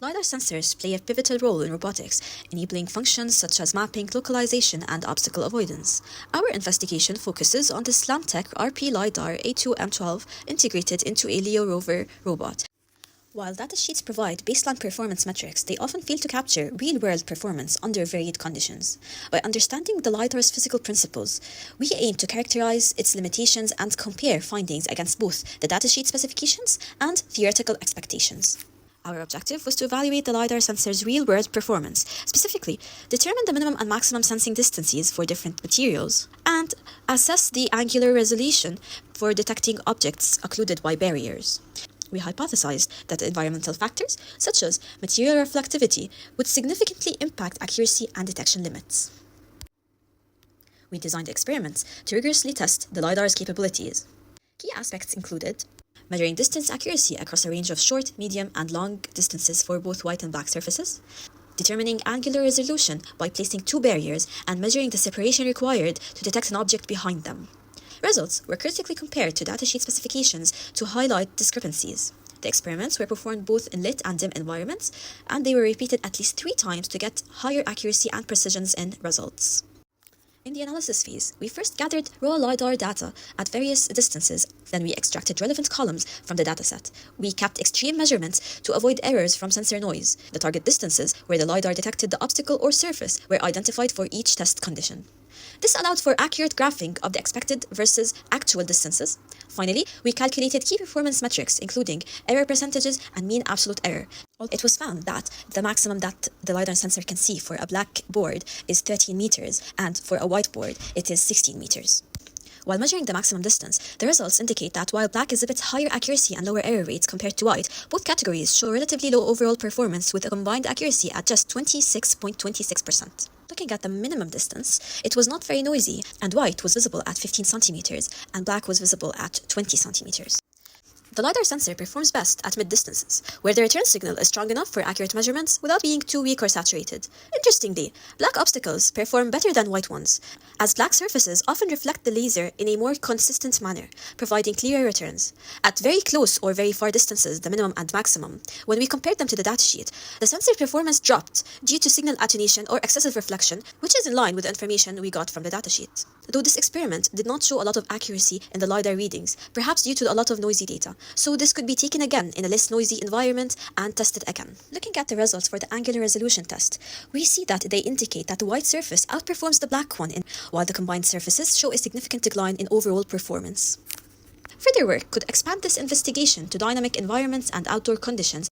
LiDAR sensors play a pivotal role in robotics, enabling functions such as mapping, localization, and obstacle avoidance. Our investigation focuses on the Slamtech RpLidar A2M12 integrated into a LEO rover robot. While datasheets provide baseline performance metrics, they often fail to capture real-world performance under varied conditions. By understanding the LiDAR's physical principles, we aim to characterize its limitations and compare findings against both the datasheet specifications and theoretical expectations. Our objective was to evaluate the LiDAR sensor's real-world performance, specifically determine the minimum and maximum sensing distances for different materials, and assess the angular resolution for detecting objects occluded by barriers. We hypothesized that environmental factors, such as material reflectivity, would significantly impact accuracy and detection limits. We designed experiments to rigorously test the LiDAR's capabilities. Key aspects included measuring distance accuracy across a range of short, medium, and long distances for both white and black surfaces, determining angular resolution by placing two barriers and measuring the separation required to detect an object behind them. Results were critically compared to datasheet specifications to highlight discrepancies. The experiments were performed both in lit and dim environments, and they were repeated at least 3 times to get higher accuracy and precision in results. In the analysis phase, we first gathered raw LiDAR data at various distances, then we extracted relevant columns from the dataset. We kept extreme measurements to avoid errors from sensor noise. The target distances where the LiDAR detected the obstacle or surface were identified for each test condition. This allowed for accurate graphing of the expected versus actual distances. Finally, we calculated key performance metrics, including error percentages and mean absolute error. It was found that the maximum that the LiDAR sensor can see for a black board is 13 meters, and for a white board, it is 16 meters. While measuring the maximum distance, the results indicate that while black exhibits higher accuracy and lower error rates compared to white, both categories show relatively low overall performance with a combined accuracy at just 26.26%. Looking at the minimum distance, it was not very noisy, and white was visible at 15 centimeters, and black was visible at 20 centimeters. The LiDAR sensor performs best at mid-distances, where the return signal is strong enough for accurate measurements without being too weak or saturated. Interestingly, black obstacles perform better than white ones, as black surfaces often reflect the laser in a more consistent manner, providing clearer returns. At very close or very far distances, the minimum and maximum, when we compared them to the datasheet, the sensor performance dropped due to signal attenuation or excessive reflection, which is in line with the information we got from the datasheet. Though this experiment did not show a lot of accuracy in the LiDAR readings, perhaps due to a lot of noisy data, so this could be taken again in a less noisy environment and tested again. Looking at the results for the angular resolution test, we see that they indicate that the white surface outperforms the black one, while the combined surfaces show a significant decline in overall performance. Further work could expand this investigation to dynamic environments and outdoor conditions